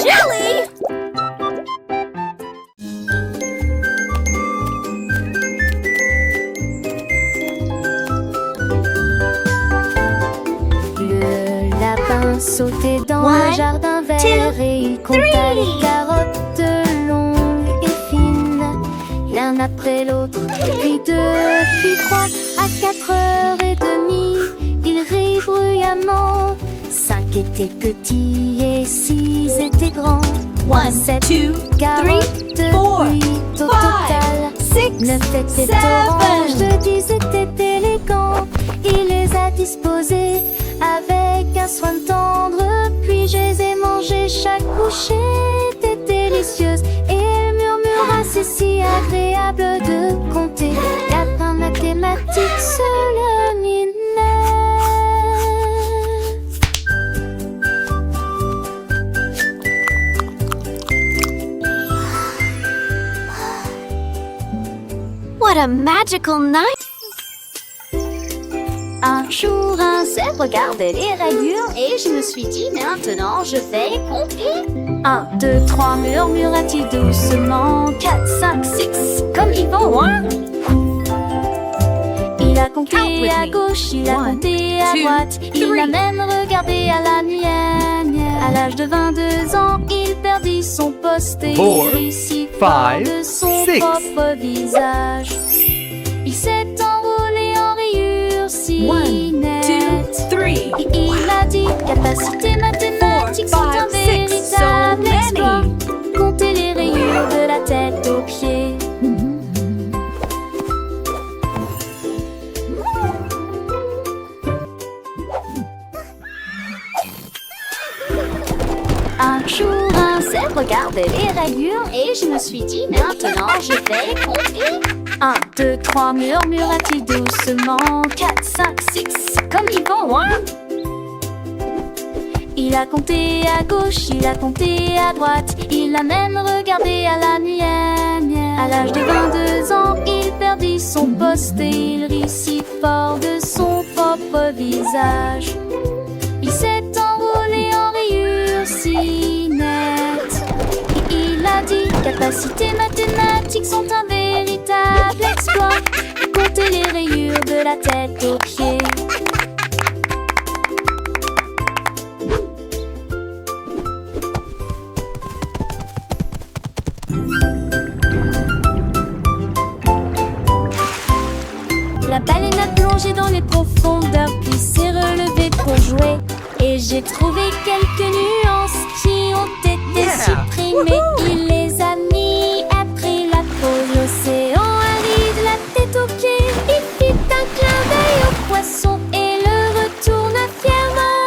jelly! Le lapin sautait dans le jardin vert et il compta les carottes longues et fines, l'un après l'autre, puis deux, puis trois, à 4h30, il rit bruyamment. 5 étaient petits et 6 étaient grands. 7 carottes, 8 au total. 9 étaient oranges, 10 étaient élégants. Il les a disposés avec un soin tendre, puis je les ai mangés. Chaque bouchée était délicieuse et il murmura: c'est si agréable de compter. Lapin mathématique se laminait. What a magical night! Un jour, un zèbre regardait les rayures et je me suis dit: maintenant je vais compter. 1, 2, 3, murmura-t-il doucement. 4, 5, 6, comme ils vont, hein? Il a compté à gauche, il a compté à droite, il a même regardé à la mienne. À l'âge de 22 ans, il perdit son poste et il rit si fort de son propre visage. Il s'est enroulé en rayures si nettes. Il a dit: capacités mathématiques sont un véritable exploit. Compter les rayures de la tête aux pieds. Un jour, un zèbre regardait les rayures et je me suis dit: maintenant je vais compter. 1, 2, 3, murmura-t-il doucement. 4, 5, 6, comme ils vont, hein? Il a compté à gauche, il a compté à droite, il a même regardé à la mienne. À l'âge de 22 ans, il perdit son poste et il rit si fort de son propre visage. Il s'est enroulé en rayures si nettes. Il a dit: capacités mathématiques sont un véritable exploit. Compter les rayures de la tête aux pieds. La baleine a plongé dans les profondeurs, puis s'est relevée pour jouer. Et j'ai trouvé quelques nuances qui ont été supprimées. Il les a mis après la pause. L'océan aride, la tête aux pieds. Il fit un clin d'œil au poisson et le retourna fièrement.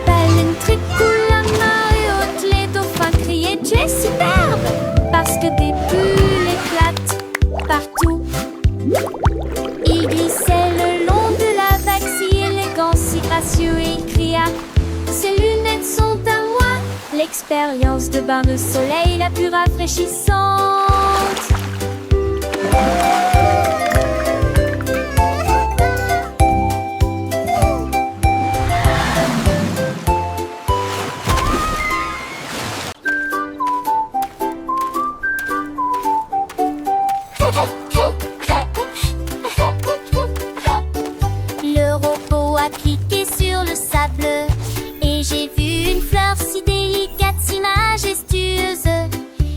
Baleine très cool, la marée haute, les dauphins criaient: tu es superbe! Parce que des bulles éclatent partout. Il glissait le long de la vague, si élégant, si gracieux, et il cria: ces lunettes sont à moi. L'expérience de bain de soleil la plus rafraîchissante. Le robot a cliqué sur le sable et j'ai vu une fleur si délicate, si majestueuse.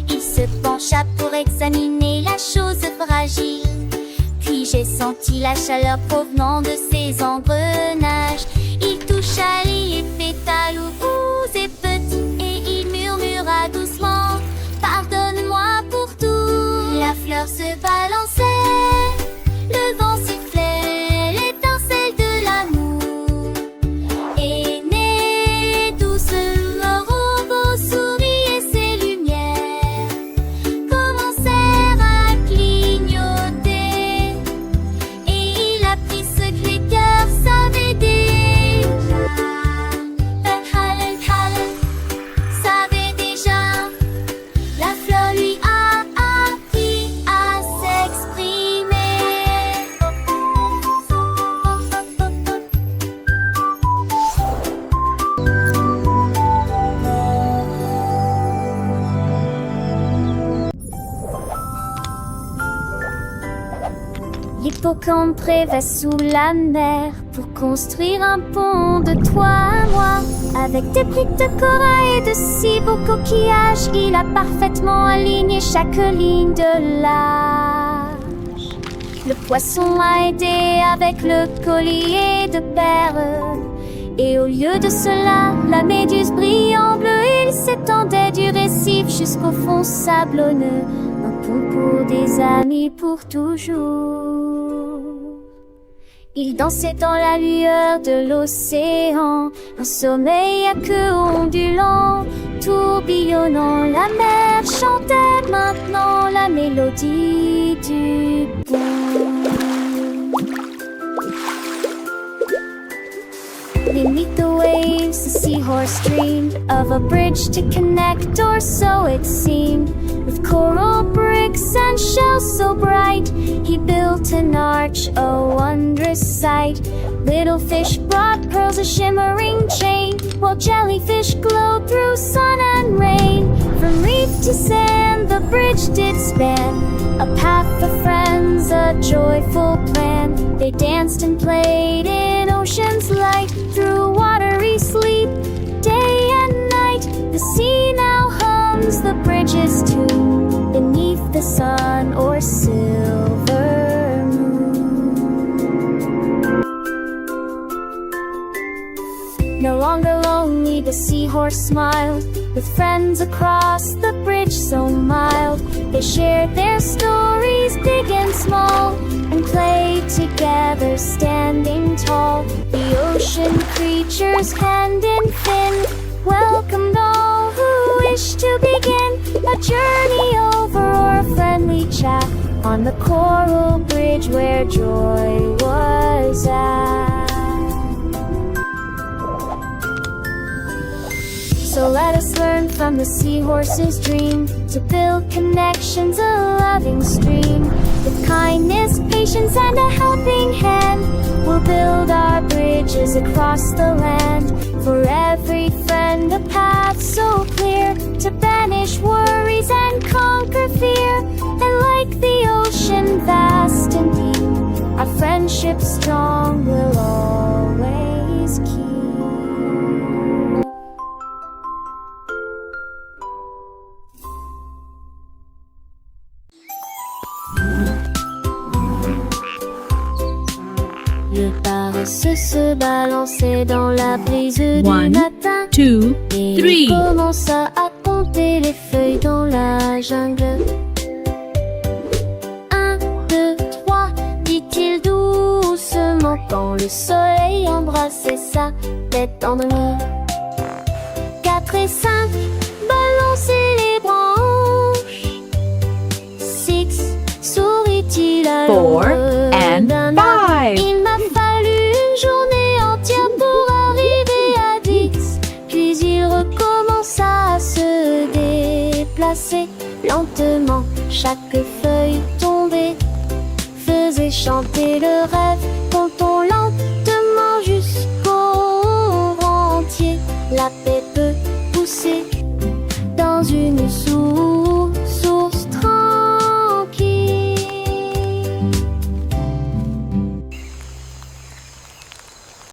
Il se pencha pour examiner la chose fragile. Puis j'ai senti la chaleur provenant de ses engrenages. Il toucha les pétales roux et petits et il murmura doucement: pardonne-moi pour tout. La fleur se balançait, le vent sifflait, l'étincelle de l'amour. Et né doucement, le robot sourit et ses lumières commencèrent à clignoter. Et il apprit ce que les cœurs savaient déjà. L'hippocampe rêvait sous la mer pour construire un pont de toi à moi. Avec des briques de corail et de si beaux coquillages, il a parfaitement aligné chaque ligne de l'âge. Le poisson a aidé avec le collier de perles. Et au lieu de cela, la méduse brille en bleu. Il s'étendait du récif jusqu'au fond sablonneux. Un pont pour des amis pour toujours. Il dansait dans la lueur de l'océan, un sommeil à queue ondulant, tourbillonnant. La mer chantait maintenant la mélodie du pont. Beneath the waves, the seahorse dreamed of a bridge to connect, or so it seemed. With coral bricks and shells so bright, he built an arch, a wondrous sight. Little fish brought pearls, a shimmering chain, while jellyfish glowed through sun and rain. From reef to sand, the bridge did span, a path for friends, a joyful plan. They danced and played in ocean's light, through watery sleep, day and night. The sea now hums the bridge's tune, beneath the sun or silver moon. No longer lonely, the seahorse smiled, with friends across the bridge so mild. They shared their stories, big and small, and played together, standing tall. The ocean creatures, hand in fin, welcomed all who wish to begin a journey over or a friendly chat on the coral bridge where joy was at. So let us learn from the seahorse's dream to build connections, a loving stream. With kindness, patience, and a helping hand, we'll build our bridges across the land. For every friend, a path so clear to banish worries and conquer fear. And like the ocean vast and deep, our friendship strong will always keep. Le paresseux se balançait dans la brise du One, matin. 2, Et 3. il commença à compter les feuilles dans la jungle. 1, 2, 3, dit-il doucement quand le soleil embrassait sa tête endormie. 4 et 5, balançaient les branches. 6, sourit-il à 4 l'ombre and d'un arbre. 5. Il m'a fallu une journée entière pour arriver à 10. Puis il recommença à se déplacer lentement. Chaque feuille tombée faisait chanter le rêve